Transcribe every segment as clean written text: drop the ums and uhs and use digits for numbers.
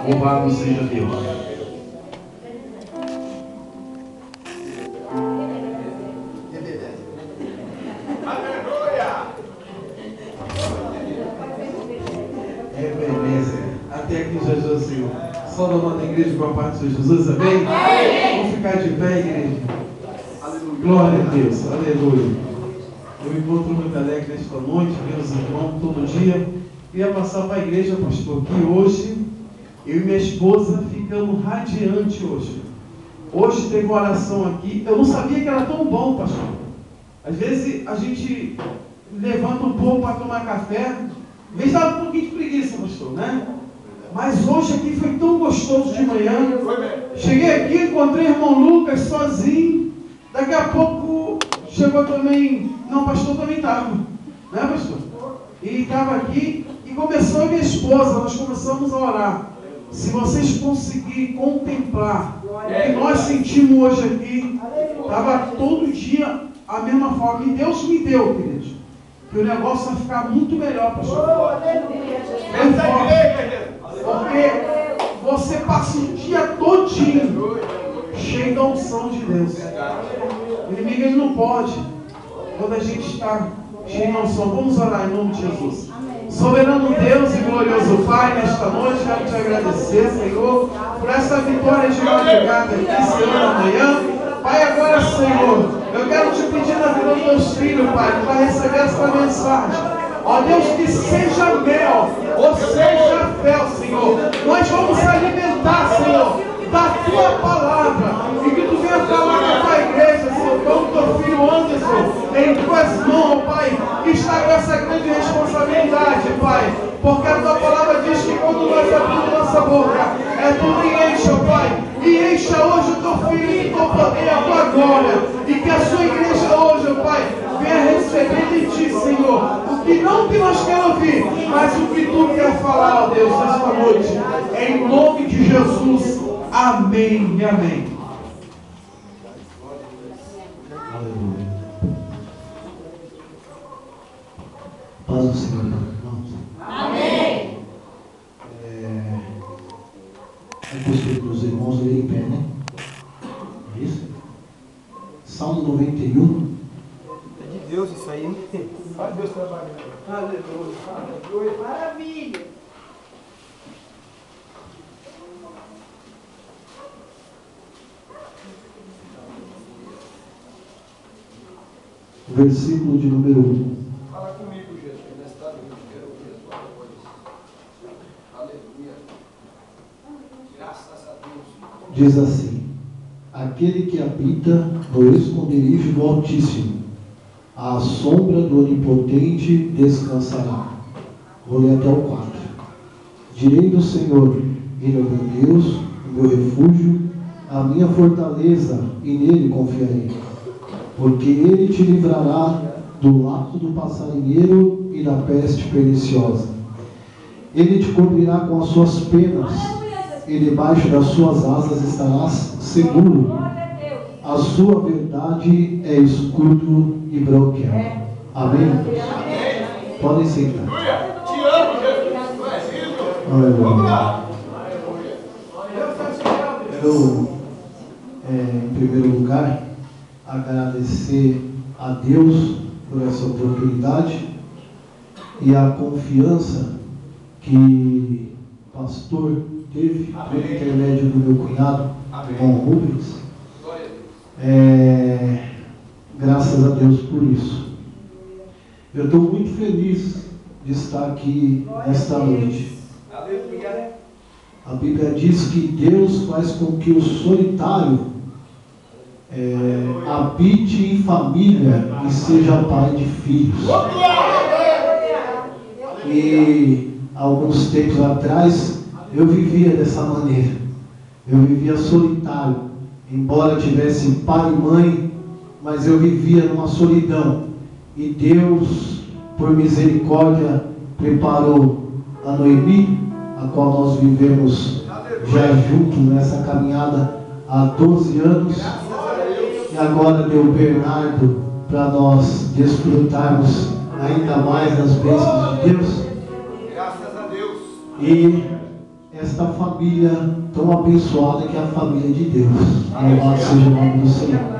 Louvado seja Deus. Até aqui, Jesus, Senhor. Só da nossa igreja com a paz do Senhor Jesus, amém? Vamos ficar de pé, igreja. Aleluia. Glória a Deus, aleluia. Eu me encontro muito alegre nesta noite, meus irmãos, todo dia. Queria passar para a igreja, pastor, que hoje eu e minha esposa ficamos radiantes hoje. Hoje teve uma oração aqui. Eu não sabia que era tão bom, pastor. Às vezes a gente levanta um pouco para tomar café. Às vezes dá um pouquinho de preguiça, pastor, né? Mas hoje aqui foi tão gostoso de manhã. Cheguei aqui, encontrei o irmão Lucas sozinho. Daqui a pouco chegou também. Não, pastor também estava, né, pastor? E estava aqui e começou a minha esposa. Nós começamos a orar. Se vocês conseguirem contemplar o que nós sentimos hoje aqui, estava todo dia a mesma forma. E Deus me deu, queridos, que o negócio vai ficar muito melhor, pastor. Porque você passa o dia todinho cheio da unção de Deus. O inimigo ele não pode. Quando a gente está cheio da unção, vamos orar em nome de Jesus. Soberano Deus e glorioso Pai, nesta noite quero te agradecer, Senhor, por essa vitória de madrugada aqui, Senhor, na manhã. Pai, agora, Senhor, eu quero te pedir na vida dos meus filhos, Pai, para receber essa mensagem. Ó Deus, que seja mel, ou seja fel, Senhor. Nós vamos alimentar, Senhor, da Tua palavra. E que Tu venha falar com a Tua igreja, Senhor, como Teu filho Anderson, em Tuas mãos, Pai, que está com essa grande responsabilidade, Pai. Porque a Tua palavra diz que quando nós abrimos nossa boca, Tu me enche, ó Pai. E encha hoje o Teu filho de Teu poder e a Tua glória. E que a Sua igreja hoje, ó Pai, venha receber de Ti, Senhor, o que não que nós queremos ouvir, mas o que Tu quer falar, ó Deus, nesta noite. Em nome de Jesus. Amém e amém. Aleluia. Paz do Senhor, irmãos. Amém. É possível que os irmãos lerem em pé, né? É isso? Salmo 91. É de Deus isso aí, hein? Olha Deus trabalhando. Aleluia. Maravilha. Versículo de número 1. Fala comigo, Jesus, nesta noite. Quero ouvir a tua voz. Aleluia. Graças a Deus. Diz assim: aquele que habita no esconderijo do Altíssimo, à sombra do Onipotente descansará. Vou ler até o 4. Direi do Senhor: Ele é o meu Deus, o meu refúgio, a minha fortaleza, e nele confiarei. Porque ele te livrará do laço do passarinheiro e da peste perniciosa. Ele te cobrirá com as suas penas, e debaixo das suas asas estarás seguro. A sua verdade é escudo e broquel. Amém? Podem sentar. Te amo, Jesus. Tu és lindo. Aleluia. Quero, em primeiro lugar, agradecer a Deus por essa oportunidade e a confiança que o pastor teve por intermédio do meu cunhado, irmão Rubens. Graças a Deus por isso. Eu estou muito feliz de estar aqui nesta noite. A Bíblia diz que Deus faz com que o solitário habite em família e seja pai de filhos. E alguns tempos atrás eu vivia dessa maneira. Eu vivia solitário, embora tivesse pai e mãe, mas eu vivia numa solidão. E Deus, por misericórdia, preparou a Noemi, a qual nós vivemos já juntos nessa caminhada há 12 anos. E agora deu o Bernardo para nós desfrutarmos ainda mais das bênçãos de Deus. Graças a Deus. E esta família tão abençoada que é a família de Deus. Louvado seja o nome do Senhor.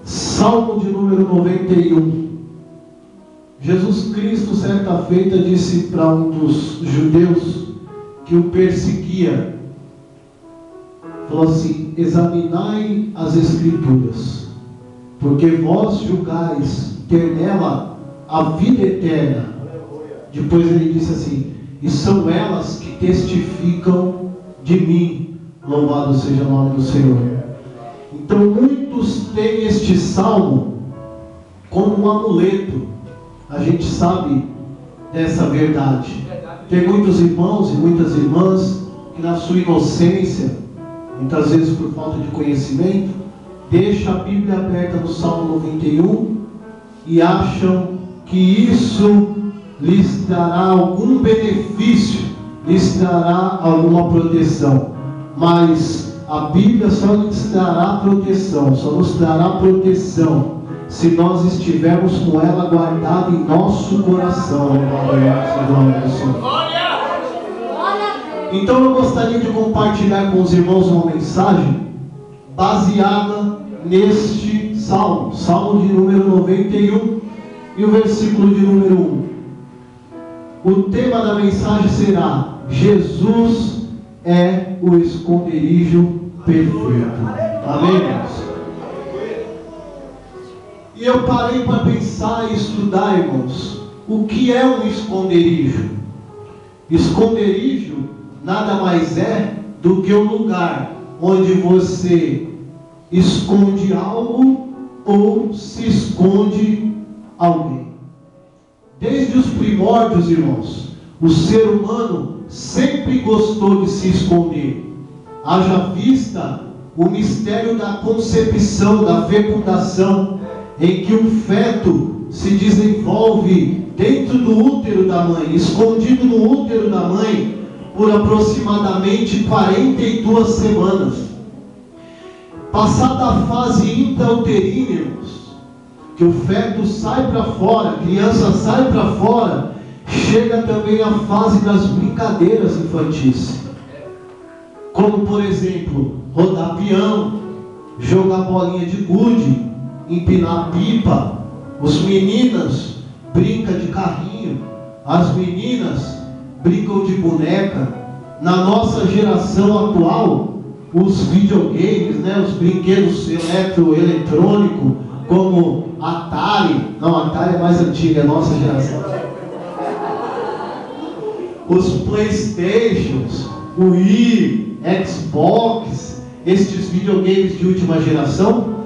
Salmo de número 91. Jesus Cristo, certa feita, disse para um dos judeus que o perseguia, falou assim: examinai as Escrituras, porque vós julgais ter nela a vida eterna. Depois ele disse assim: e são elas que testificam de mim. Louvado seja o nome do Senhor. Então muitos têm este salmo como um amuleto. A gente sabe dessa verdade. Tem muitos irmãos e muitas irmãs que na sua inocência, muitas vezes por falta de conhecimento, deixam a Bíblia aberta no Salmo 91 e acham que isso lhes dará algum benefício, lhes dará alguma proteção. Mas a Bíblia só nos dará proteção, só nos dará proteção se nós estivermos com ela guardada em nosso coração. Então eu gostaria de compartilhar com os irmãos uma mensagem baseada neste salmo, Salmo de número 91 e o versículo de número 1. O tema da mensagem será: Jesus é o esconderijo perfeito. Amém, irmãos? E eu parei para pensar e estudar, irmãos, o que é um esconderijo. Esconderijo nada mais é do que um lugar onde você esconde algo ou se esconde alguém. Desde os primórdios, irmãos, o ser humano sempre gostou de se esconder. Haja vista o mistério da concepção, da fecundação, em que um feto se desenvolve dentro do útero da mãe, escondido no útero da mãe, por aproximadamente 42 semanas. Passada a fase intrauterina, irmãos, que o feto sai para fora, a criança sai para fora, chega também a fase das brincadeiras infantis. Como, por exemplo, rodar peão, jogar bolinha de gude, empinar pipa. Os meninos brincam de carrinho, as meninas brincam de boneca. Na nossa geração atual, os videogames, os brinquedos eletrônicos, como Atari. Não, Atari é mais antiga, é a nossa geração. Os Playstations, o Wii, Xbox, estes videogames de última geração.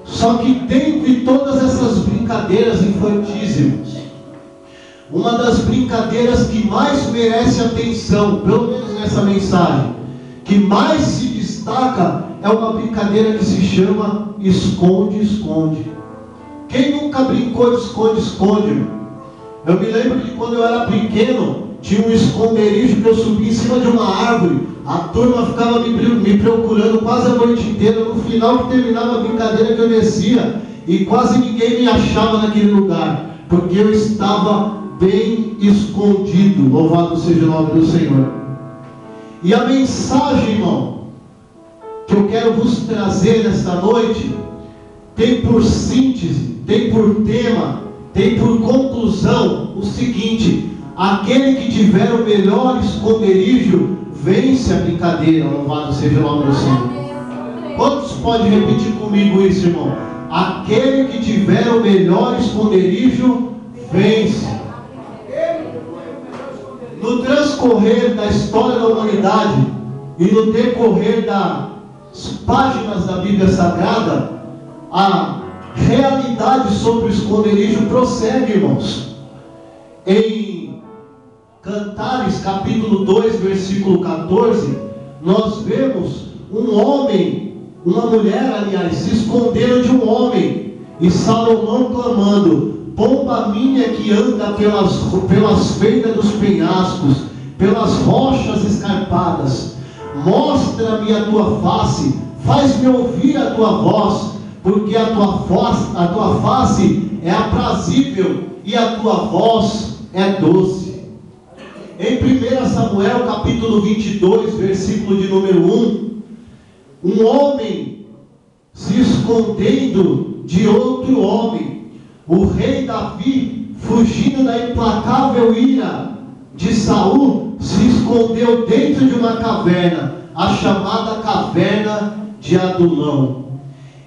Só que dentre todas essas brincadeiras infantis, irmãos, uma das brincadeiras que mais merece atenção, pelo menos nessa mensagem, que mais se destaca, é uma brincadeira que se chama esconde-esconde. Quem nunca brincou de esconde-esconde, irmão? Eu me lembro que quando eu era pequeno, tinha um esconderijo que eu subia em cima de uma árvore. A turma ficava me procurando quase a noite inteira. No final que terminava a brincadeira, que eu descia e quase ninguém me achava naquele lugar, porque eu estava bem escondido. Louvado seja o nome do Senhor. E a mensagem, irmão, que eu quero vos trazer nesta noite, tem por síntese, tem por tema, tem por conclusão o seguinte: aquele que tiver o melhor esconderijo vence a brincadeira. Louvado seja o nome do Senhor. Quantos podem repetir comigo isso, irmão? Aquele que tiver o melhor esconderijo vence. No transcorrer da história da humanidade e no decorrer das páginas da Bíblia Sagrada, a realidade sobre o esconderijo prossegue, irmãos. Em Cantares, capítulo 2, versículo 14, nós vemos um homem, uma mulher, aliás, se esconderam de um homem, e Salomão clamando: pomba minha que anda pelas fendas dos penhascos, pelas rochas escarpadas, mostra-me a tua face, faz-me ouvir a tua voz, porque a tua face é aprazível e a tua voz é doce. Em 1 Samuel capítulo 22, versículo de número 1, um homem se escondendo de outro homem, o rei Davi, fugindo da implacável ira de Saul, se escondeu dentro de uma caverna, a chamada caverna de Adulão.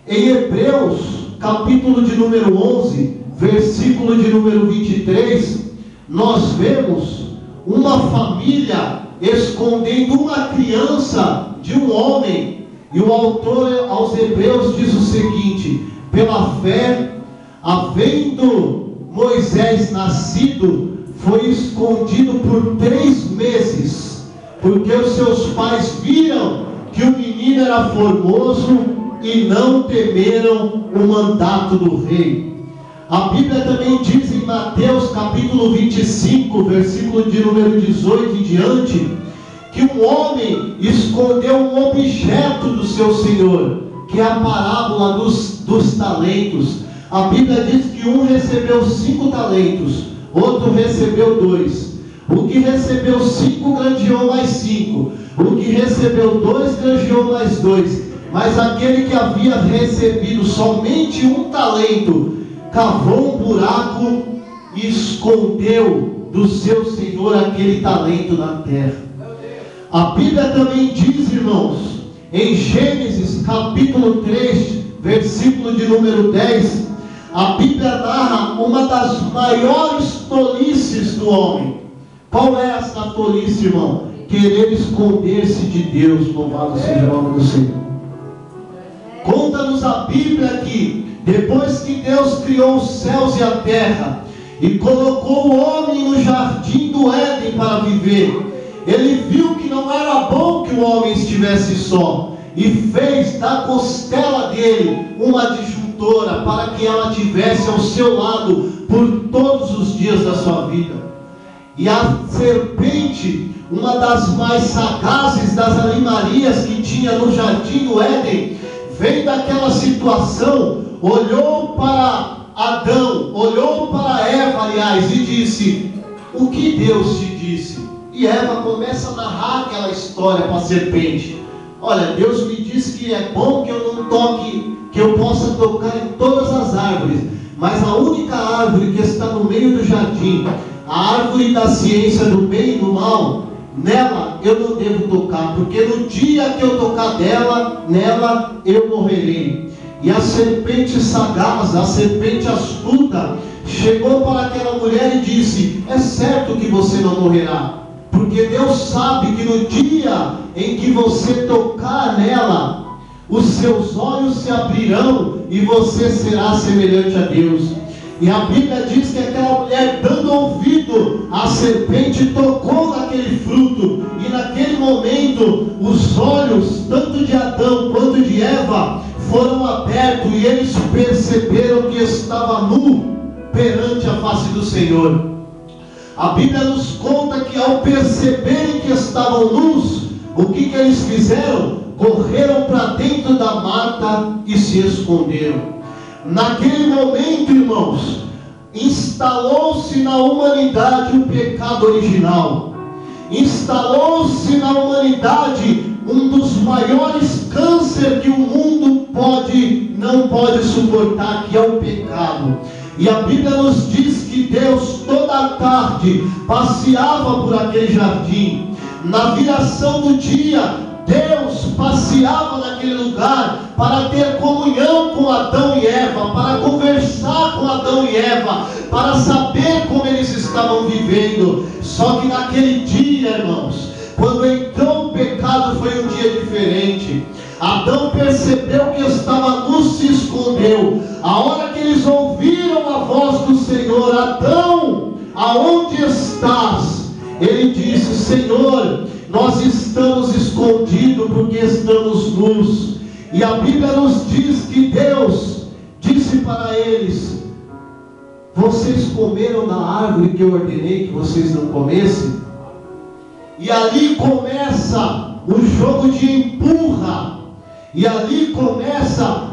Em Hebreus capítulo de número 11, versículo de número 23, nós vemos uma família escondendo uma criança de um homem. E o autor aos Hebreus diz o seguinte: pela fé, havendo Moisés nascido, foi escondido por 3 meses, porque os seus pais viram que o menino era formoso e não temeram o mandato do rei. A Bíblia também diz em Mateus capítulo 25, versículo de número 18 em diante, que um homem escondeu um objeto do seu Senhor, que é a parábola dos talentos. A Bíblia diz que um recebeu 5 talentos, outro recebeu 2. O que recebeu 5 granjeou mais 5. O que recebeu 2 granjeou mais 2. Mas aquele que havia recebido somente 1 talento, cavou um buraco e escondeu do seu Senhor aquele talento na terra. A Bíblia também diz, irmãos, em Gênesis capítulo 3, versículo de número 10, a Bíblia narra uma das maiores tolices do homem. Qual é essa tolice, irmão? Querer esconder-se de Deus. Louvado seja o nome do Senhor. Conta-nos a Bíblia que depois que Deus criou os céus e a terra e colocou o homem no jardim do Éden para viver, ele viu que não era bom que o homem estivesse só, e fez da costela dele uma disjuntora para que ela tivesse ao seu lado por todos os dias da sua vida. E a serpente, uma das mais sagazes das animarias que tinha no jardim do Éden, vendo aquela situação, olhou para Adão, olhou para Eva, aliás, e disse: o que Deus te disse? E Eva começa a narrar aquela história para a serpente. Olha, Deus me disse que é bom que eu não toque, que eu possa tocar em todas as árvores, mas a única árvore que está no meio do jardim, a árvore da ciência do bem e do mal, nela eu não devo tocar, porque no dia que eu tocar nela eu morrerei. E a serpente sagaz, a serpente astuta, chegou para aquela mulher e disse: é certo que você não morrerá, porque Deus sabe que no dia em que você tocar nela, os seus olhos se abrirão e você será semelhante a Deus. E a Bíblia diz que aquela mulher, dando ouvido à serpente, tocou naquele fruto, e naquele momento os olhos tanto de Adão quanto de Eva foram abertos, e eles perceberam que estava nu perante a face do Senhor. A Bíblia nos conta que ao perceberem que estavam nus, o que eles fizeram? Correram para dentro da mata e se esconderam. Naquele momento, irmãos, instalou-se na humanidade o pecado original. Instalou-se na humanidade um dos maiores cânceres que o mundo não pode suportar, que é o pecado. E a Bíblia nos diz que Deus toda a tarde passeava por aquele jardim. Na viração do dia, Deus passeava naquele lugar para ter comunhão com Adão e Eva, para conversar com Adão e Eva, para saber como eles estavam vivendo. Só que naquele dia, irmãos, quando entrou o pecado, foi um dia diferente. Adão percebeu que estava nu, se escondeu. A hora que eles ouviram a voz do Senhor: Adão, aonde estás? Ele disse: Senhor, nós estamos escondidos porque estamos nus. E a Bíblia nos diz que Deus disse para eles: vocês comeram da árvore que eu ordenei que vocês não comessem? E ali começa o jogo de empurra, e ali começa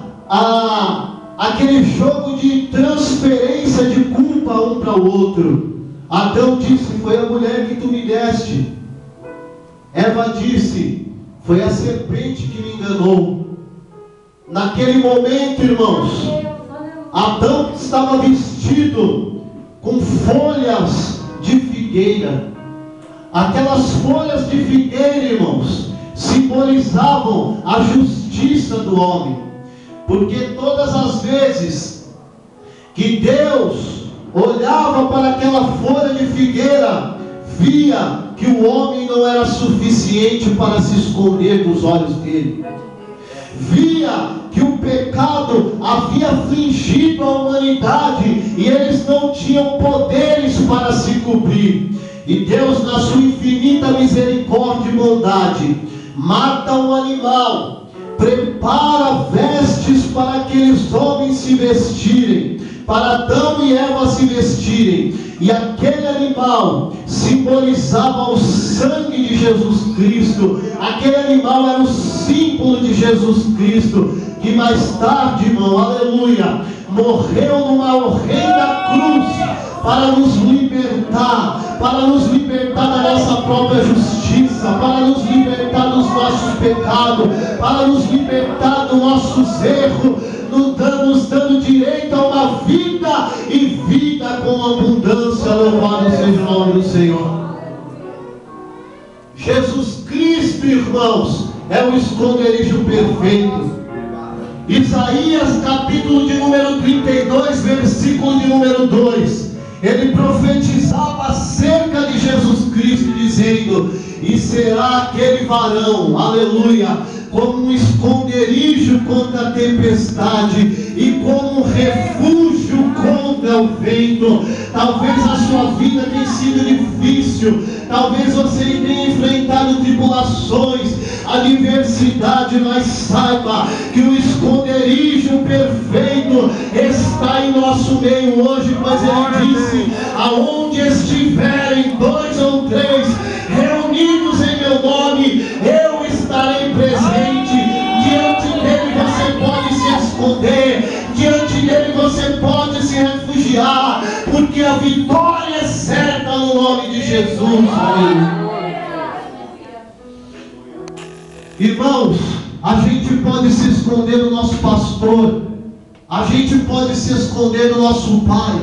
aquele jogo de transferência de culpa um para o outro. Adão disse: foi a mulher que tu me deste. Eva disse: foi a serpente que me enganou. Naquele momento, irmãos, Adão estava vestido com folhas de figueira. Aquelas folhas de figueira, irmãos, simbolizavam a justiça do homem. Porque todas as vezes que Deus olhava para aquela folha de figueira, via que o homem não era suficiente para se esconder dos olhos dele. Via que o pecado havia afligido a humanidade e eles não tinham poderes para se cobrir. E Deus, na sua infinita misericórdia e bondade, mata um animal, prepara vestes para aqueles homens se vestirem, para Adão e Eva se vestirem. E aquele animal simbolizava o sangue de Jesus Cristo. Aquele animal era o símbolo de Jesus Cristo, que mais tarde, irmão, aleluia, morreu numa horrenda cruz para nos libertar da nossa própria justiça, para nos libertar dos nossos pecados, para nos libertar dos nossos erros, nos dando direito a uma vida e vida com abundância. Louvado seja o nome do Senhor. Jesus Cristo, irmãos, é o esconderijo perfeito. Isaías capítulo de número 32, versículo de número 2, ele profetizava acerca de Jesus Cristo, dizendo: e será aquele varão, aleluia, como um esconderijo contra a tempestade e como um refúgio contra o vento. Talvez a sua vida tenha sido difícil, talvez você tenha enfrentado tribulações, adversidade, mas saiba que o esconderijo perfeito está em nosso meio hoje, pois ele disse: aonde estiverem dois ou três reunidos em meu nome, eu estarei presente. Diante dele você pode se esconder, diante dele você pode se refugiar, porque a vitória é certa no nome de Jesus. Irmãos, a gente pode se esconder do nosso pastor, a gente pode se esconder do nosso pai,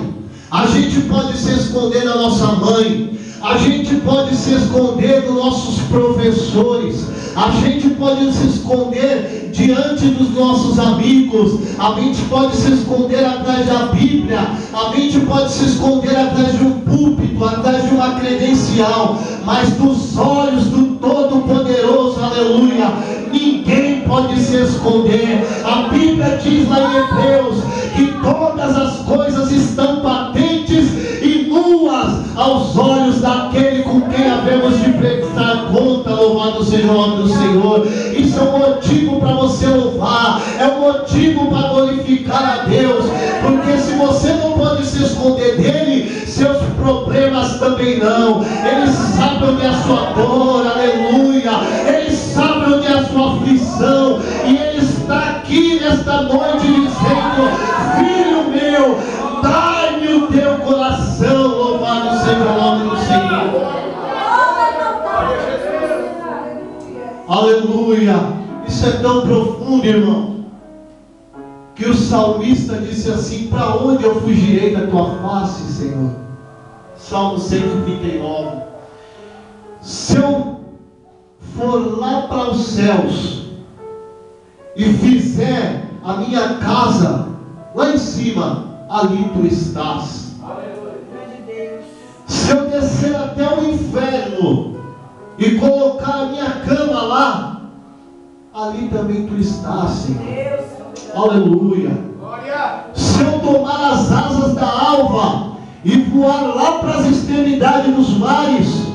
a gente pode se esconder da nossa mãe, a gente pode se esconder dos nossos professores, a gente pode se esconder diante dos nossos amigos, a gente pode se esconder atrás da Bíblia, a gente pode se esconder atrás de um púlpito, atrás de uma credencial, mas dos olhos do Todo-Poderoso, aleluia, ninguém pode se esconder. A Bíblia diz lá em Hebreus que todas as coisas estão patentes e nuas aos olhos daquele com quem havemos de prestar conta. Louvado seja o nome do Senhor. Isso é um motivo para você louvar, é um motivo para glorificar a Deus, porque se você não pode se esconder dele, seus problemas também não. Ele sabe onde é a sua dor, aleluia, ele sabe onde é a sua aflição, e ele está aqui nesta noite dizendo: filho meu, dai-me o teu coração. Louvado seja o nome do Senhor. Aleluia. Isso é tão profundo, irmão, que o salmista disse assim: para onde eu fugirei da tua face, Senhor? Salmo 139. Se eu for lá para os céus e fizer a minha casa lá em cima, ali tu estás. Se eu descer até o inferno e colocar a minha cama lá, ali também tu estás, Senhor. Aleluia. Se eu tomar as asas da alva e voar lá para as extremidades dos mares,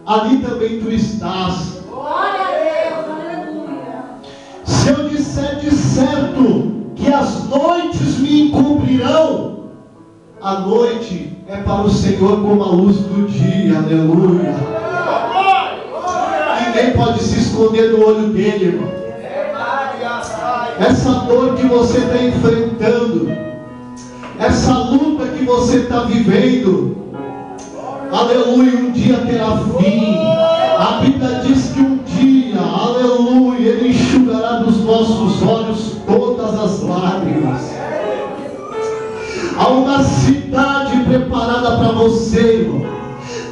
ali também tu estás. Glória a Deus, aleluia. Se eu disser de certo que as noites me encobrirão, a noite é para o Senhor como a luz do dia. Aleluia. Ninguém pode se esconder do olho dele, irmão. Essa dor que você está enfrentando, essa luta que você está vivendo, aleluia, um dia terá fim. A Bíblia diz que um dia, aleluia, Ele enxugará dos nossos olhos todas as lágrimas. Há uma cidade preparada para você, irmão.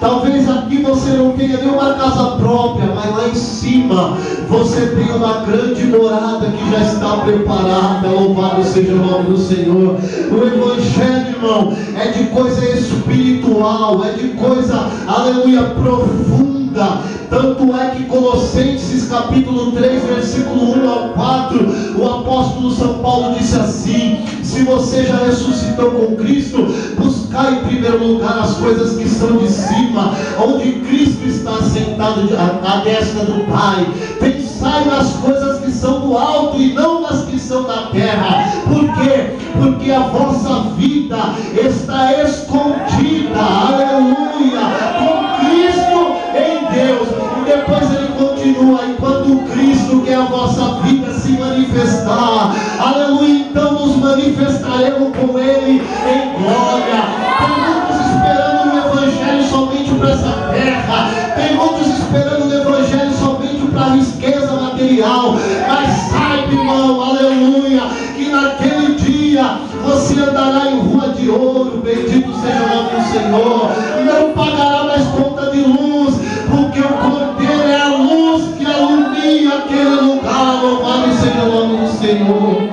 Talvez aqui você não tenha nenhuma casa própria, mas lá em cima você tem uma grande morada que já está preparada. Louvado seja o nome do Senhor. O Evangelho, irmão, é de coisa espiritual, é de coisa, aleluia, profunda. Tanto é que Colossenses capítulo 3, versículo 1 ao 4, o apóstolo São Paulo disse assim: se você já ressuscitou com Cristo, buscai em primeiro lugar as coisas que são de cima, onde Cristo está sentado à destra do Pai. Pensai nas coisas que são do alto e não nas que são da terra. Por quê? Porque a vossa vida está escondida, aleluia, com Cristo em Deus. E depois ele continua: enquanto Cristo, que é a vossa vida, se manifestar, aleluia, então nos manifestaremos com Ele em glória. Tem muitos esperando o Evangelho somente para essa terra, tem muitos esperando o Evangelho somente para a riqueza material, mas saiba, irmão, aleluia, que naquele dia você andará em rua de ouro, bendito seja o nome do Senhor, não pagará mais conta de luz, porque o Cordeiro é a luz que alumia aquele lugar. Louvado seja o nome do Senhor.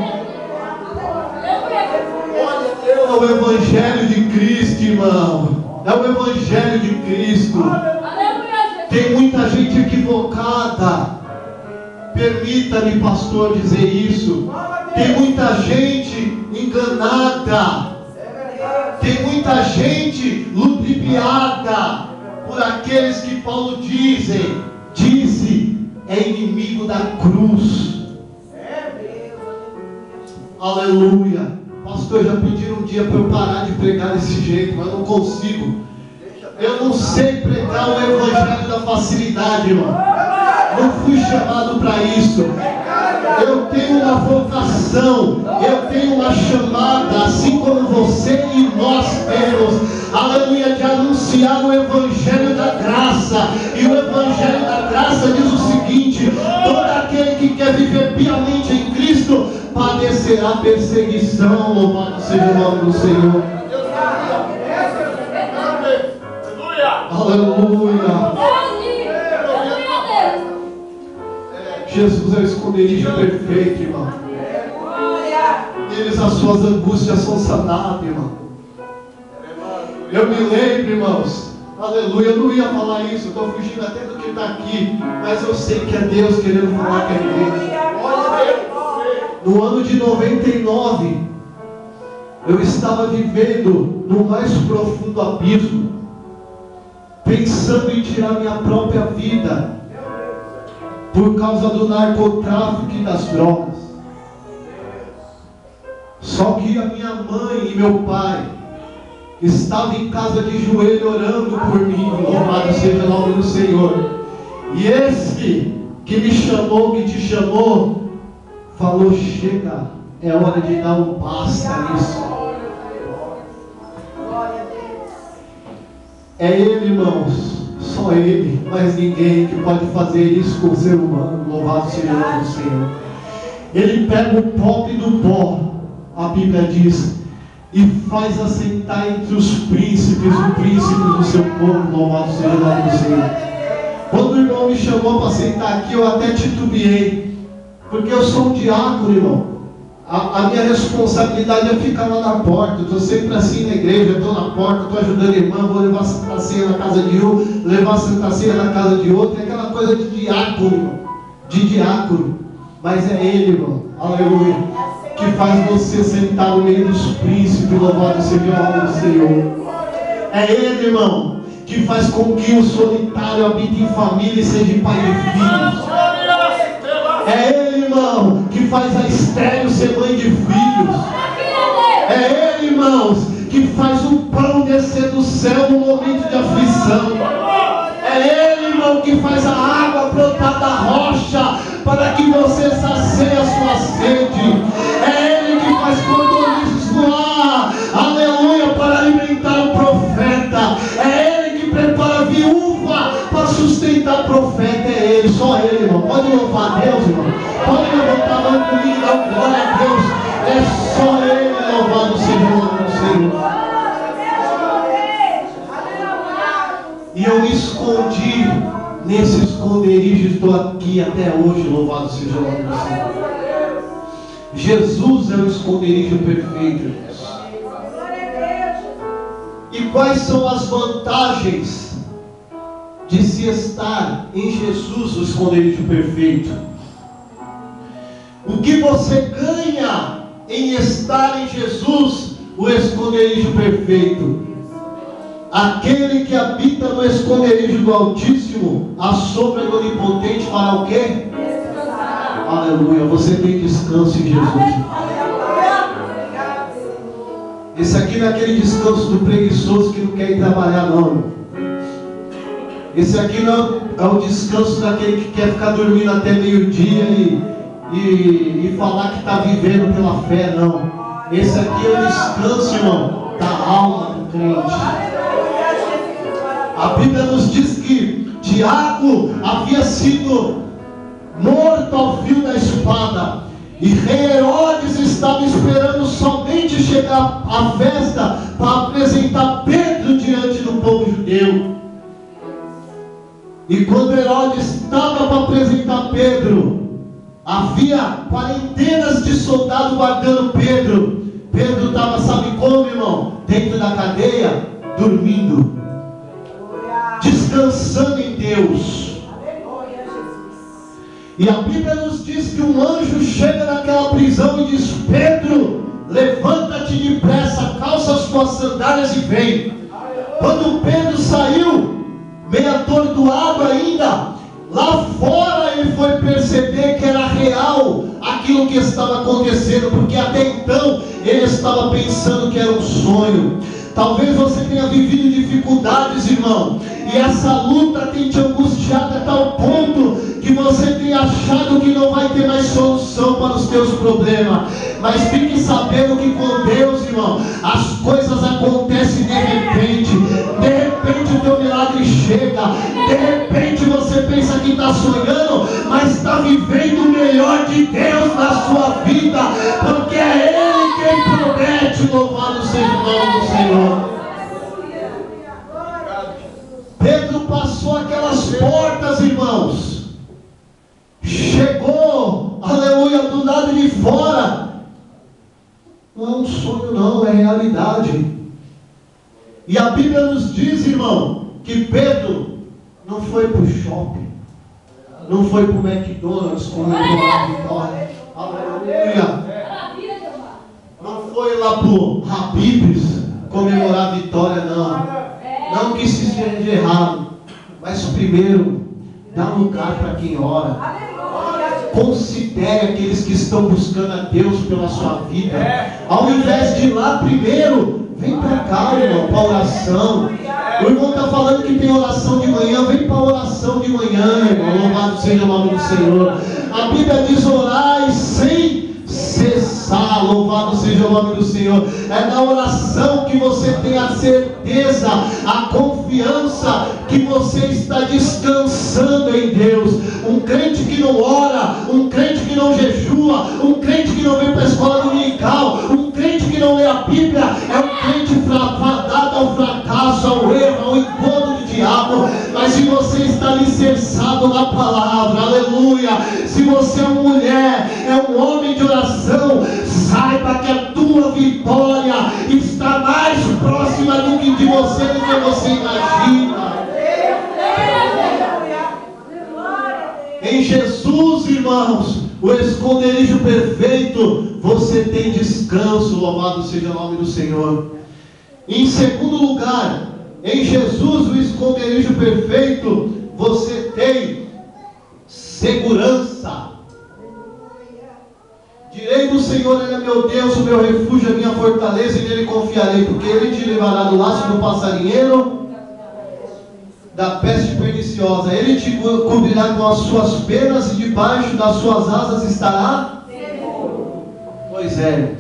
É o Evangelho de Cristo, irmão. É o Evangelho de Cristo. Tem muita gente equivocada. Permita-me, pastor, dizer isso. Tem muita gente enganada. Tem muita gente ludibriada por aqueles que Paulo disse é inimigo da cruz. Aleluia. Pastor, já pediram um dia para eu parar de pregar desse jeito, mas eu não consigo. Eu não sei pregar o Evangelho da facilidade, irmão. Não fui chamado para isso. Eu tenho uma vocação, eu tenho uma chamada, assim como você e nós temos, aleluia, de anunciar o Evangelho da graça. E o Evangelho da graça diz o seguinte: todo aquele que quer viver piamente em Cristo padecerá perseguição. Louvado seja o nome do Senhor. Aleluia. Jesus é o esconderijo perfeito, irmão. Neles as suas angústias são sanadas, irmão. Eu me lembro, irmãos, aleluia, eu não ia falar isso, estou fugindo até do que está aqui, mas eu sei que é Deus querendo falar com a igreja. No ano de 99, eu estava vivendo no mais profundo abismo, pensando em tirar minha própria vida, por causa do narcotráfico e das drogas. Só que a minha mãe e meu pai estavam em casa de joelho orando por mim. Louvado seja o nome do Senhor. E esse que me chamou, que te chamou, falou: chega, é hora de dar um basta nisso. É Ele, irmãos. Só Ele, mais ninguém que pode fazer isso com o ser humano. Louvado seja o nome do Senhor. Ele pega o pobre do pó, a Bíblia diz, e faz assentar entre os príncipes, o príncipe do seu povo. Louvado seja o nome do Senhor. Quando o irmão me chamou para sentar aqui, eu até titubeei, porque eu sou um diácono, irmão. A minha responsabilidade é ficar lá na porta. Eu estou sempre assim na igreja, estou na porta, estou ajudando a irmã, vou levar a Santa Ceia na casa de um, levar a Santa Ceia na casa de outro. É aquela coisa de diácono, irmão. De diácono. Mas é Ele, irmão, aleluia, que faz você sentar no meio dos príncipes. Louvado seja o nome do Senhor. É Ele, irmão, que faz com que o solitário habite em família e seja pai de filhos. É Ele, irmão, que faz a estéril ser mãe de filhos. É Ele, irmãos, que faz o pão descer do céu no momento de aflição. É Ele, irmão, que faz a água brotar da rocha para que você sacie a sua sede. É Ele que faz cordões voar, aleluia, para alimentar o profeta. É Ele que prepara gritar profeta é Ele, só Ele, irmão. Pode louvar a Deus, irmão. Pode levantar a mão comigo e dar glória a Deus. É só Ele, louvado seja o nome do Senhor. E eu me escondi nesse esconderijo, estou aqui até hoje, louvado seja o nome do Senhor. Jesus é o esconderijo perfeito, irmãos. E quais são as vantagens de se estar em Jesus, o esconderijo perfeito? O que você ganha em estar em Jesus, o esconderijo perfeito? Aquele que habita no esconderijo do Altíssimo, a sombra do Onipotente fará o quê? Aleluia, você tem descanso em Jesus. Esse aqui não é aquele descanso do preguiçoso que não quer ir trabalhar, não. Esse aqui não é o descanso daquele que quer ficar dormindo até meio-dia e falar que está vivendo pela fé, não. Esse aqui é o descanso, irmão, da alma do crente. A Bíblia nos diz que Tiago havia sido morto ao fio da espada, e rei Herodes estava esperando somente chegar à festa para apresentar Pedro diante do povo judeu. E quando Herodes estava para apresentar Pedro, havia quarentenas de soldados guardando Pedro. Pedro estava, sabe como, irmão? Dentro da cadeia, dormindo, descansando em Deus. E a Bíblia nos diz que um anjo chega naquela prisão e diz: Pedro, levanta-te depressa, calça as tuas sandálias e vem. Quando Pedro saiu, meio atordoado ainda, lá fora ele foi perceber que era real aquilo que estava acontecendo, porque até então ele estava pensando que era um sonho. Talvez você tenha vivido dificuldades, irmão, e essa luta tem te angustiado a tal ponto que você tem achado que não vai ter mais solução para os teus problemas. Mas fique sabendo que com Deus, irmão, as coisas acontecem de repente. De repente o teu milagre chega. De repente você pensa que está sonhando, mas está vivendo o melhor de Deus na sua vida, porque é Ele quem promete. Louvado seja o nome do Senhor. Pedro passou aquelas portas, irmãos, chegou, aleluia, do lado de fora. Não é um sonho, não, é realidade. E a Bíblia nos diz, irmão, que Pedro não foi para o shopping, não foi para o McDonald's comemorar a vitória, aleluia. Não foi lá para o Habib's comemorar a vitória, não. Não que isso seja de errado, mas primeiro, dá lugar para quem ora. Considere aqueles que estão buscando a Deus pela sua vida. Ao invés de ir lá primeiro, vem para cá, irmão, para oração. O irmão está falando que tem oração de manhã, vem para a oração de manhã, irmão. Louvado seja o nome do Senhor. A Bíblia diz: orai sem cessar, louvado seja o nome do Senhor. É na oração que você tem a certeza, a confiança que você está descansando em Deus. Um crente que não ora, um crente que não jejua, um crente que não vem para a escola dominical, um crente que não lê a Bíblia, é um crente fadado ao fracasso, ao erro, ao encontro do diabo. Mas se você está alicerçado na palavra, aleluia, se você é uma mulher, é um homem de oração, saiba que a tua vitória está mais próxima do que de você imagina. Em Jesus, irmãos, o esconderijo perfeito, você tem descanso, louvado seja o nome do Senhor. Em segundo lugar, em Jesus, o esconderijo perfeito, você tem segurança. Direi do Senhor: Ele é meu Deus, o meu refúgio, a minha fortaleza, e nele confiarei, porque Ele te livrará do laço do passarinheiro, da peste perniciosa. Ele te cobrirá com as suas penas, e debaixo das suas asas estará seguro. Pois é,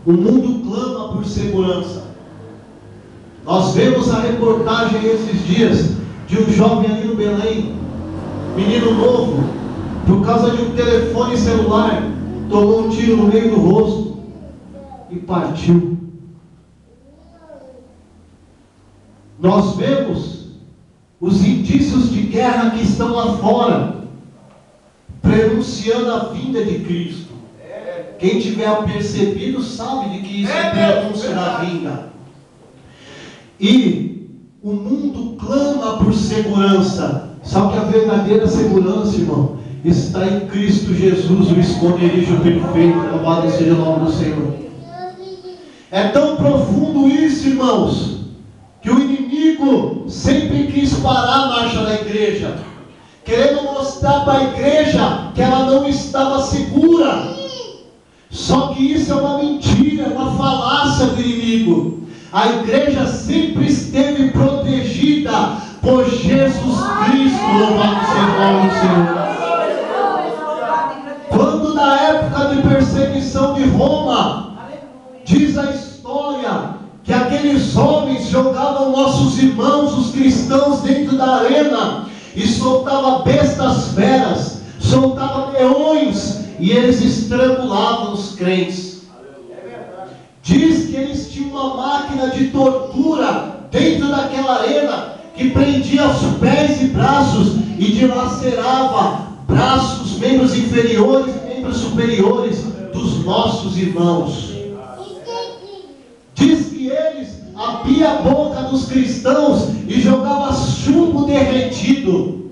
o mundo clama por segurança. Nós vemos a reportagem esses dias de um jovem ali no Belém, menino novo, por causa de um telefone celular, tomou um tiro no meio do rosto e partiu. Nós vemos os indícios de guerra que estão lá fora, prenunciando a vinda de Cristo. Quem tiver percebido sabe de que isso é prenúncio da vinda. E o mundo clama por segurança. Só que a verdadeira segurança, irmão, está em Cristo Jesus, o esconderijo perfeito. Louvado seja o nome do Senhor. É tão profundo isso, irmãos, que o inimigo sempre quis parar a marcha da igreja, querendo mostrar para a igreja que ela não estava segura. Só que isso é uma mentira, uma falácia do inimigo. A igreja sempre esteve protegida por Jesus Cristo. Louvado seja o nome do Senhor. Quando na época de perseguição de Roma, diz a história que aqueles homens jogavam nossos irmãos, os cristãos, dentro da arena e soltavam bestas feras, soltavam leões, e eles estrangulavam os crentes. Diz que eles tinham uma máquina de tortura dentro daquela arena que prendia os pés e braços e dilacerava braços, membros inferiores e membros superiores dos nossos irmãos. Diz que eles abriam a boca dos cristãos e jogavam chumbo derretido.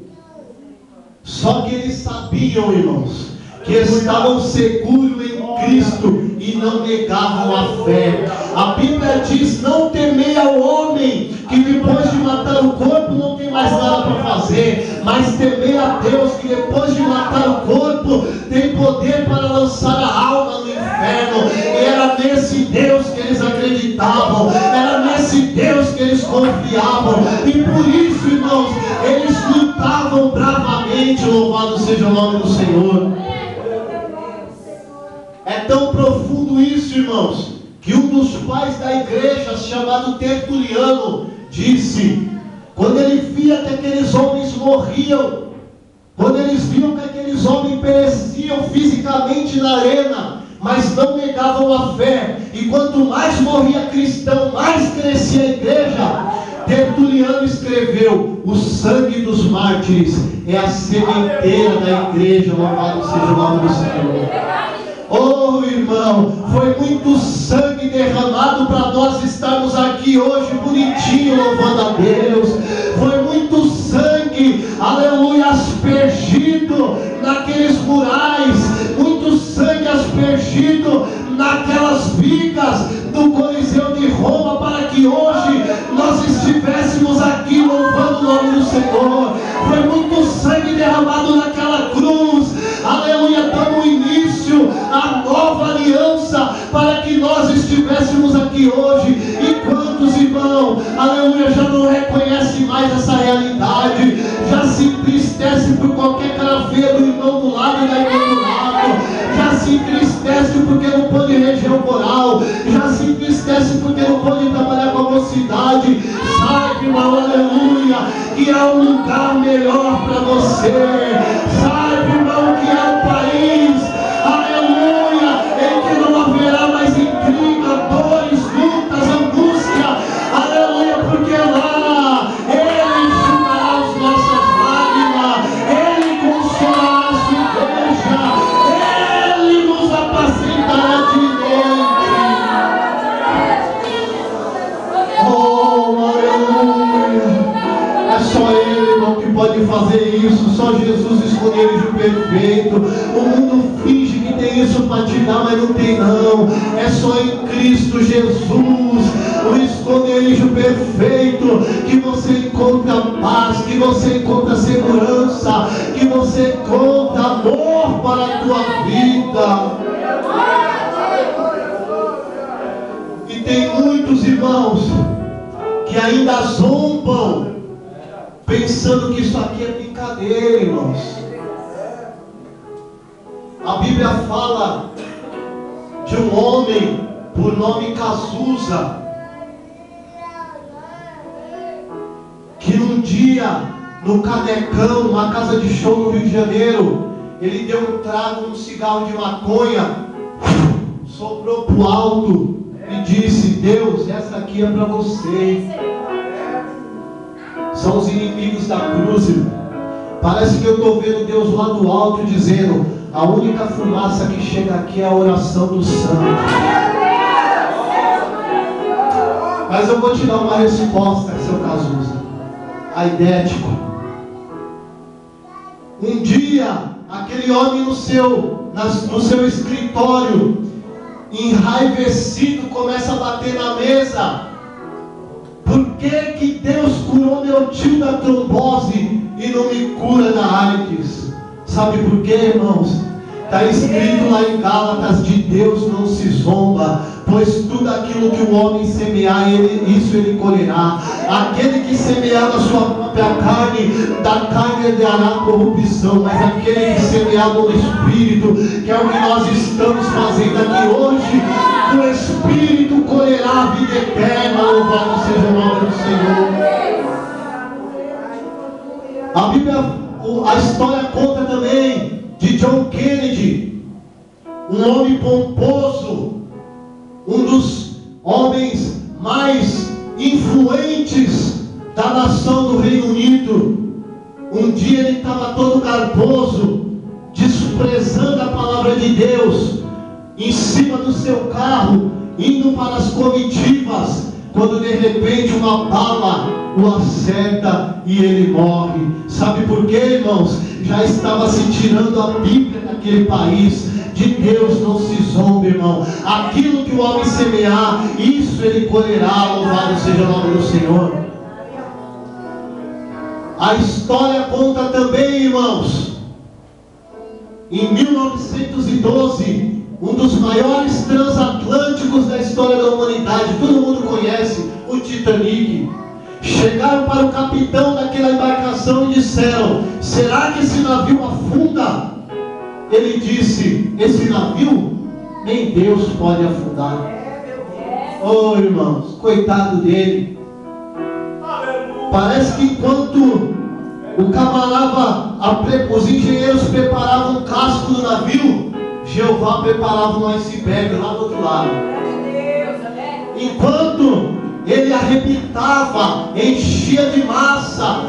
Só que eles sabiam, irmãos, que estavam seguros em Cristo e não negavam a fé. A Bíblia diz: não temei ao homem que depois de matar o corpo não tem mais nada para fazer, mas temei a Deus que depois de matar o corpo tem poder para lançar a alma no inferno. E era nesse Deus que eles acreditavam, era nesse Deus que eles confiavam, e por isso, irmãos, eles lutavam bravamente. Louvado seja o nome do Senhor. É tão profundo isso, irmãos, que um dos pais da igreja, chamado Tertuliano, disse, quando ele via que aqueles homens morriam, quando eles viam que aqueles homens pereciam fisicamente na arena, mas não negavam a fé, e quanto mais morria cristão, mais crescia a igreja, Tertuliano escreveu: o sangue dos mártires é a sementeira da igreja. Louvado seja o nome do Senhor. Oh, irmão, foi muito sangue derramado para nós estarmos aqui hoje bonitinho louvando a Deus. Foi muito sangue, aleluia, aspergido naqueles murais, muito sangue aspergido naquelas vigas do Coliseu de Roma, para que hoje nós estivéssemos aqui louvando o nome do Senhor. Foi muito sangue derramado naquela cruz, aleluia, dando início à nova aliança, para que nós estivéssemos aqui hoje. E quantos, irmão, aleluia, já não reconhece mais essa realidade, já se entristece por qualquer cara feia do irmão do lado e da irmã do lado, já se entristece porque não pode reger o coral, já se entristece porque não pode trabalhar com a mocidade. Sabe, irmão, aleluia, que há um lugar melhor para você. Sabe, irmão, que há um país, aleluia, em que não haverá mais intriga, dores, lutas, angústia, aleluia, porque lá Ele enxugará as nossas lágrimas, Ele consolará a sua igreja, Ele nos apacentará de noite. Oh, aleluia, é só Ele, irmão, que pode fazer isso. Só Jesus, esconderijo perfeito. O mundo finge que tem isso para te dar, mas não tem não. É só em Cristo Jesus, o esconderijo perfeito, que você encontra paz, que você encontra segurança, que você encontra amor para a tua vida. E tem muitos irmãos que ainda zombam, pensando que isso aqui é brincadeira, irmãos. A Bíblia fala de um homem por nome Cazuza, que num dia no Canecão, uma casa de show no Rio de Janeiro. Ele deu um trago, um cigarro de maconha, soprou para o alto e disse: Deus, essa aqui é para você. São os inimigos da cruz, irmão. Parece que eu estou vendo Deus lá do alto dizendo: a única fumaça que chega aqui é a oração do santo. Mas eu vou te dar uma resposta, seu Cazuza. Aidético. Um dia, aquele homem no seu escritório, enraivecido, começa a bater na mesa. Por que Deus curou meu tio da trombose e não me cura da AIDS? Sabe por quê, irmãos? Está escrito lá em Gálatas: de Deus não se zomba, pois tudo aquilo que o homem semear, isso ele colherá. Aquele que semear na sua própria carne, da carne herdará corrupção, mas aquele que semear no Espírito, que é o que nós estamos fazendo aqui hoje, o Espírito colherá a vida eterna. Louvado seja o nome do Senhor. A Bíblia, a história conta também de John Kennedy, um homem pomposo, um dos homens mais influentes da nação do Reino Unido. Um dia ele estava todo garboso, desprezando a palavra de Deus, em cima do seu carro, indo para as comitivas, quando de repente uma bala o acerta e ele morre. Sabe por quê, irmãos? Já estava se tirando a Bíblia daquele país. De Deus não se zomba, irmão. Aquilo que o homem semear, isso ele colherá. Louvado seja o nome do Senhor. A história conta também, irmãos, em 1912, um dos maiores transatlânticos da história da humanidade, todo mundo conhece, o Titanic. Chegaram para o capitão daquela embarcação e disseram: será que esse navio afunda? Ele disse: esse navio nem Deus pode afundar. Oh, irmãos, coitado dele. Parece que enquanto o camarada, os engenheiros preparavam o casco do navio, Jeová preparava um iceberg lá do outro lado. Enquanto ele arrebentava, enchia de massa,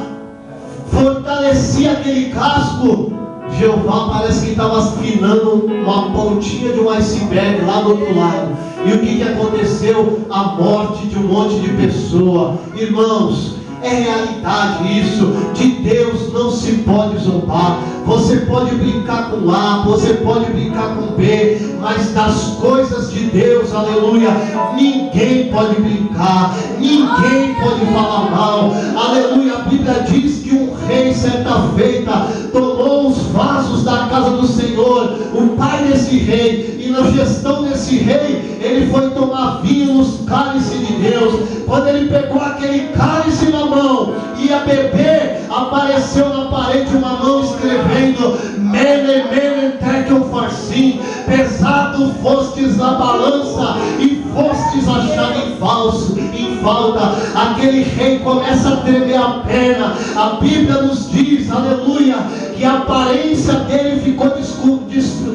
fortalecia aquele casco, Jeová parece que estava afinando uma pontinha de um iceberg lá do outro lado. E o que aconteceu? A morte de um monte de pessoa. Irmãos, é realidade isso. De Deus não se pode zombar. Você pode brincar com A, você pode brincar com B, mas das coisas de Deus, aleluia, ninguém pode brincar, ninguém pode falar mal. Aleluia, a Bíblia diz que um rei, certa feita, tomou os vasos da casa do Senhor, o pai desse rei, e na gestão desse rei, ele foi tomar vinho nos cálices de Deus. Quando ele pegou aquele cálice na mão, ia beber, apareceu na parede uma mão escrevendo: Mene, mene, tekel farsim, pesado fostes na balança e fostes achado em falta. Aquele rei começa a tremer a perna. A Bíblia nos diz, aleluia, que a aparência dele ficou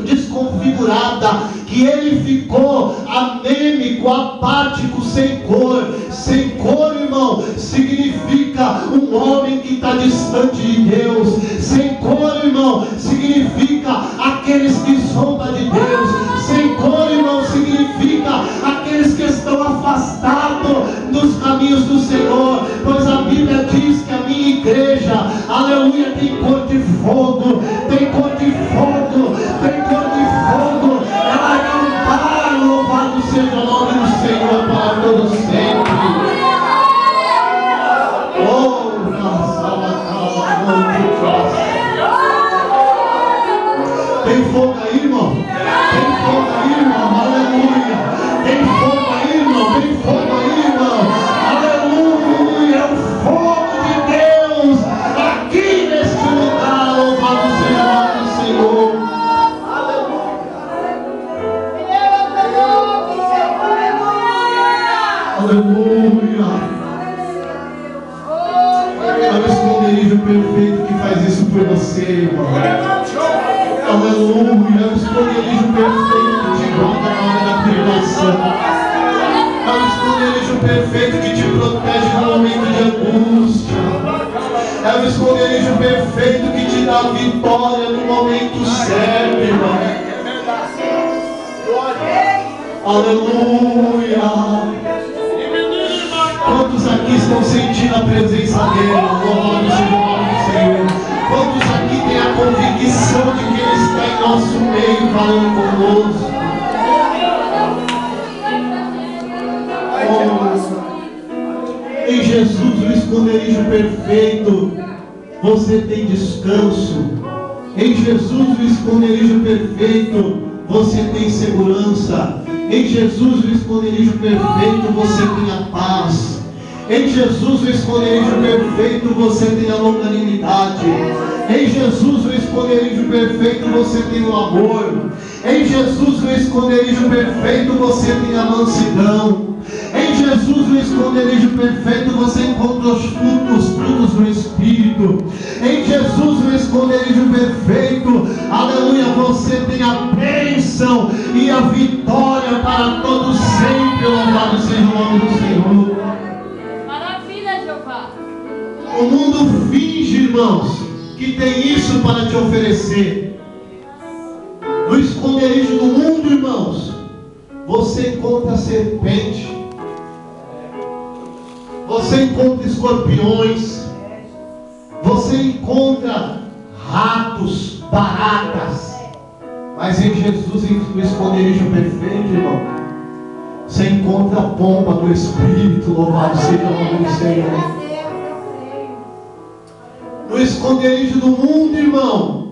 desconfigurada, que ele ficou anêmico, apático, sem cor. Sem cor, irmão, significa um homem que está distante de Deus. Sem cor, irmão, significa aqueles que zombam de Deus. Sem cor, irmão, significa aqueles que estão afastados dos caminhos do Senhor. Pois a Bíblia diz que a minha igreja, aleluia, tem cor de fogo, tem cor de fogo, tem cor de fogo. Ela não para, louvado seja o nome do Senhor para todo sempre. Oh, tem fogo aí, irmão? Tem fogo aí, irmão? Aleluia! Tem fogo aí, irmão? Tem fogo aí, irmão? Aleluia! É o fogo de Deus aqui neste lugar. Louvado seja o nome do Senhor. você, irmão. Aleluia. É o esconderijo perfeito que te guarda na hora da tribulação. É o esconderijo perfeito que te protege no momento de angústia. É o esconderijo perfeito que te dá vitória no momento certo, irmão. Aleluia. Quantos aqui estão sentindo a presença dele? Louvado seja o nome do Senhor. Quantos aqui têm a convicção de que ele está em nosso meio falando conosco? Oh, em Jesus, o esconderijo perfeito, você tem descanso. Em Jesus, o esconderijo perfeito, você tem segurança. Em Jesus, o esconderijo perfeito, você tem a paz. Em Jesus, o esconderijo perfeito, você tem a longanimidade. Em Jesus, o esconderijo perfeito, você tem o amor. Em Jesus, o esconderijo perfeito, você tem a mansidão. Em Jesus, o esconderijo perfeito, você encontra os frutos do Espírito. Em Jesus, o esconderijo perfeito, aleluia, você tem a bênção e a vitória para todos sempre. Louvado seja o nome do Senhor. Maravilha, Jeová. O mundo finge, irmãos, que tem isso para te oferecer. No esconderijo do mundo, irmãos, você encontra a serpente, você encontra escorpiões, você encontra ratos, baratas. Mas em Jesus, no esconderijo perfeito, irmão, você encontra a pomba do Espírito. Louvado seja o nome do Senhor. No esconderijo do mundo, irmão,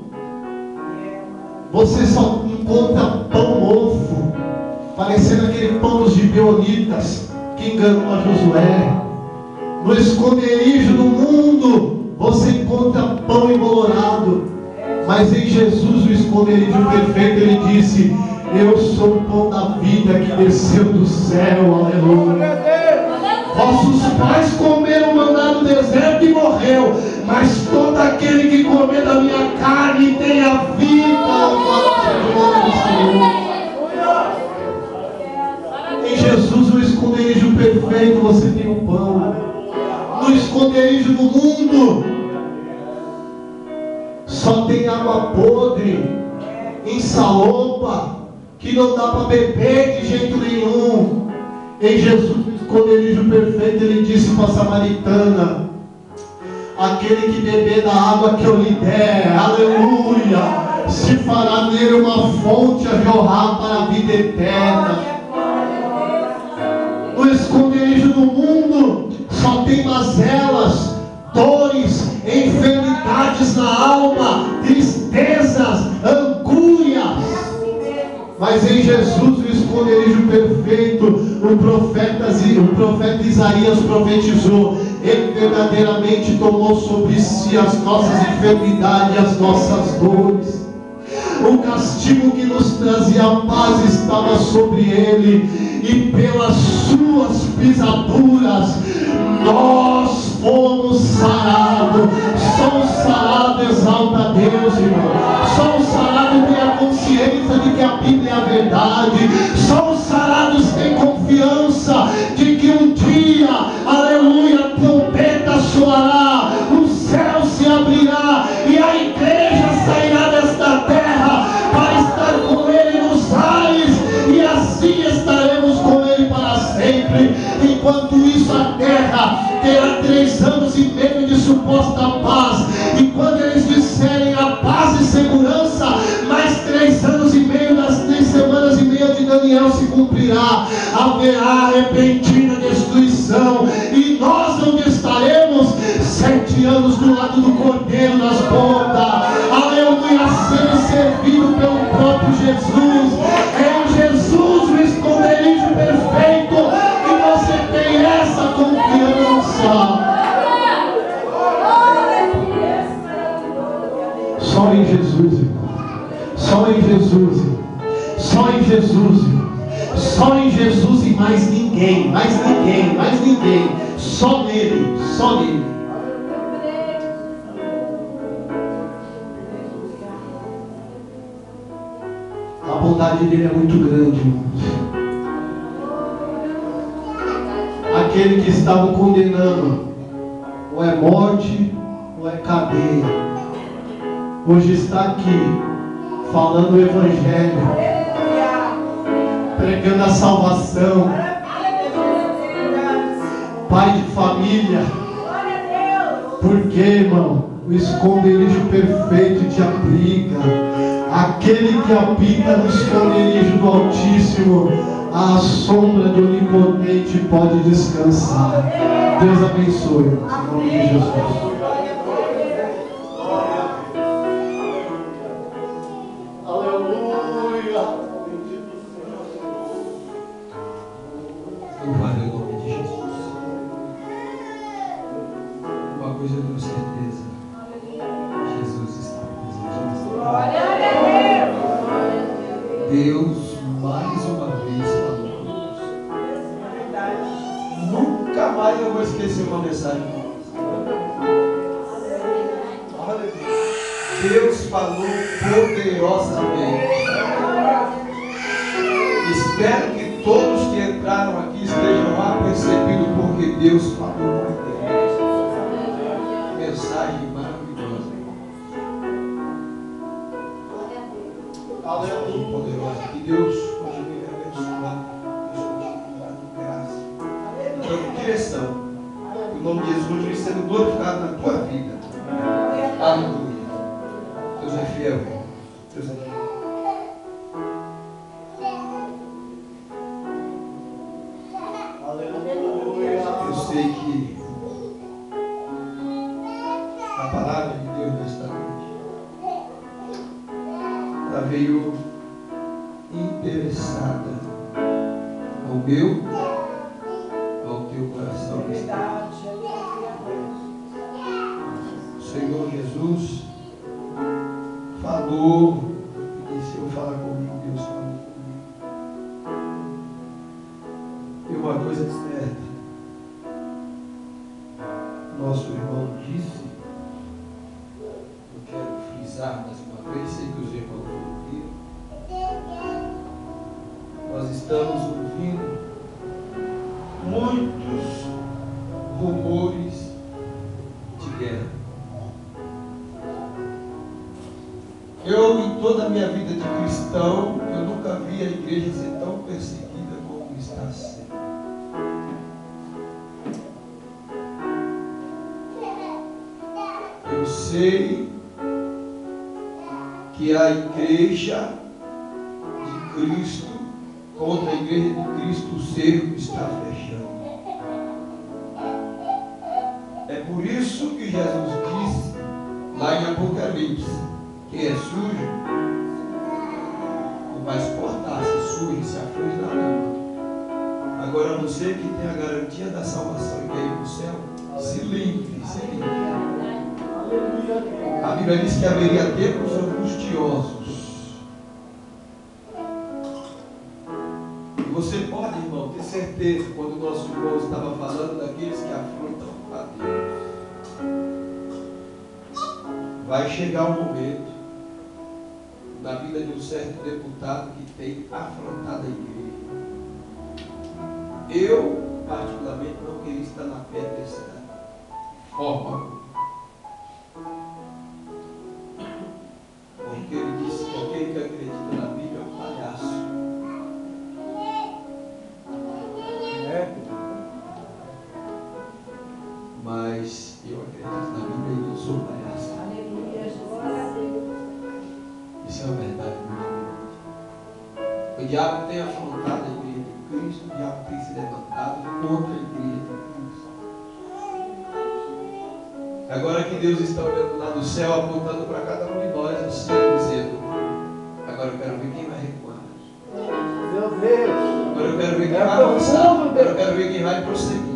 você só encontra pão mofo, parecendo aquele pão dos gibeonitas que enganou a Josué. No esconderijo do mundo, você encontra pão embolorado. Mas em Jesus, o esconderijo perfeito, ele disse: eu sou o pão da vida que desceu do céu. Aleluia. Vossos pais comeram maná no deserto e morreu, mas todo aquele que comer da minha carne tem a vida. Em Jesus, o esconderijo perfeito, você tem o pão. No esconderijo do mundo, só tem água podre, insalopa, que não dá para beber de jeito nenhum. Em Jesus, no esconderijo perfeito, ele disse para a samaritana: aquele que beber da água que eu lhe der, aleluia, se fará nele uma fonte a jorrar para a vida eterna. No esconderijo do mundo, só tem mazelas, dores, enfermidades na alma, tristezas, angúrias. Mas em Jesus, o esconderijo perfeito, o profeta Isaías profetizou: ele verdadeiramente tomou sobre si as nossas enfermidades e as nossas dores. O castigo que nos trazia paz estava sobre ele, e pelas suas pisaduras nós fomos sarados. Somos sarados, exalta a Deus, irmão. Somos sarados, tem a consciência de que a Bíblia é a verdade. Somos sarados, tem confiança de que um dia, aleluia, a trombeta soará, o céu se abrirá e a igreja sairá desta terra para estar com ele nos ares, e assim estaremos com ele para sempre. Enquanto isso, a terra terá 3 anos e meio de suposta paz, e quando eles disserem a paz e segurança, mais 3 anos e meio das 3 semanas e meia de Daniel se cumprirá. Haverá repentina destruição, e nós onde estaremos? 7 anos do lado do Cordeiro nas portas, aleluia, sendo servido pelo próprio Jesus. É em Jesus o esconderijo perfeito, e você tem essa confiança. Só em Jesus, irmão. Só em Jesus, irmão. Só em Jesus, irmão. Só em Jesus e mais ninguém. Mais ninguém, mais ninguém. Só nele, só nele. bondade dele é muito grande, irmãos. Aquele que estavam condenando, ou é morte, ou é cadeia, hoje está aqui, falando o Evangelho, pregando a salvação, pai de família. Por quê, irmão? O esconderijo perfeito te abriga. Aquele que habita no esconderijo do Altíssimo, à sombra do Onipotente pode descansar. Deus abençoe, irmãos, em nome de Jesus. Deus mais uma vez falou conosco. Nunca mais eu vou esquecer uma mensagem. Deus falou poderosamente. Espero que todos que entraram aqui estejam apercebidos, porque Deus falou poderosamente. Mensagem maravilhosa. Aleluia. Poderosa. Que Deus continue abençoando, dando graça, dando direção. Que o nome de Jesus continue sendo glorificado na tua vida. Aleluia. Deus é fiel. Deus é fiel. Aleluia. Eu sei que a palavra de Deus nesta noite, ela veio interessada ao meu, ao teu coração. O Senhor Jesus falou e disse: eu falar comigo, Deus falou comigo. E uma coisa certa, nosso irmão disse, eu quero frisar mais uma vez, sei que os irmãos ouviram. Nós estamos ouvindo muitos rumores de guerra. Eu, em toda a minha vida de cristão, eu nunca vi a igreja ser tão perseguida como está sendo. Eu sei que a igreja de Cristo, contra a igreja de Cristo, o cerco está fechando. É por isso que Jesus disse lá em Apocalipse: quem é sujo, não vai suportar, se suje, se aflige na lama. Agora você que tem a garantia da salvação e quer ir para o céu, se livre, se livre. A Bíblia diz que haveria tempos angustiosos. E você pode, irmão, ter certeza, quando o nosso irmão estava falando daqueles que afrontam a Deus, vai chegar um momento na vida de um certo deputado que tem afrontado a igreja. Eu, particularmente, não queria estar na pé dessa forma. Porque ele disse que aquele que acredita na Bíblia é um palhaço. Mas eu acredito na Bíblia e não sou palhaço. Isso é uma verdade muito grande. O diabo tem afrontado a igreja de Cristo, o diabo tem se levantado contra a igreja de Cristo. Agora que Deus está olhando lá do céu, apontando para cada um de nós, assim, dizendo: agora eu quero ver quem vai recuar. Meu Deus. Agora eu quero ver quem vai avançar. Agora eu quero ver quem vai prosseguir.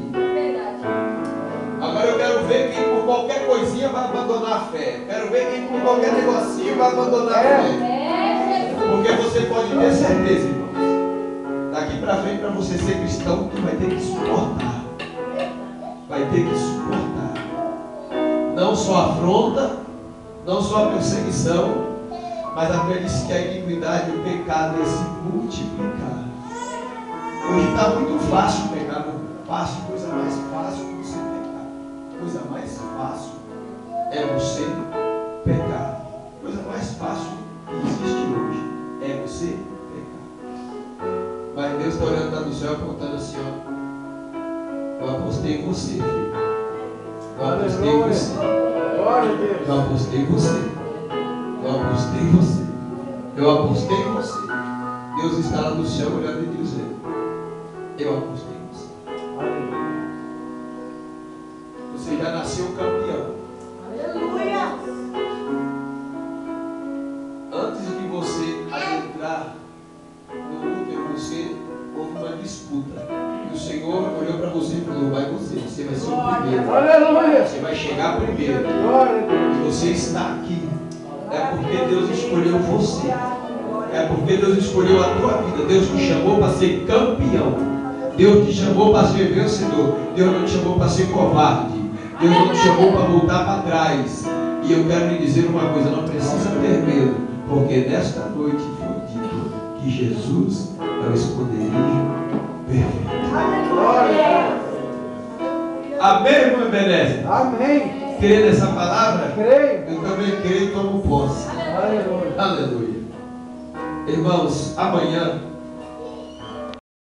Agora eu quero ver quem por qualquer coisinha vai abandonar a fé. Quero ver quem por qualquer negocinho vai abandonar a fé. Porque você pode ter certeza, irmãos, daqui para frente, para você ser cristão, tu vai ter que suportar. Vai ter que suportar. Não só a afronta, não só a perseguição, Mas a Bíblia diz que a iniquidade, o pecado é se multiplicar. Hoje está muito fácil pecar, fácil, coisa mais fácil que você pecar. Coisa mais fácil é você pecar. Coisa mais fácil que existe hoje é você pecar. Mas Deus está olhando lá do céu apontando assim, ó. Eu apostei em você, filho. Eu apostei em você. Eu apostei em você. Eu apostei em você. Eu apostei em você. Deus está lá do céu olhando e dizendo: eu apostei em você. Você já nasceu campeão. Aleluia. Antes de você adentrar no útero, você houve uma disputa. E o Senhor olhou para você e falou: vai você vai ser o primeiro. Aleluia. Você vai chegar primeiro. Glória a Deus. E você está aqui. É porque Deus escolheu você. É porque Deus escolheu a tua vida. Deus te chamou para ser campeão. Deus te chamou para ser vencedor. Deus não te chamou para ser covarde. Deus não te chamou para voltar para trás. E eu quero lhe dizer uma coisa: não precisa ter medo, porque nesta noite foi dito que Jesus é o esconderijo perfeito. Amém, irmão Ebenezer? Amém. Crê nessa palavra? Creio. Eu também creio e tomo posse. Aleluia. Aleluia. Irmãos, amanhã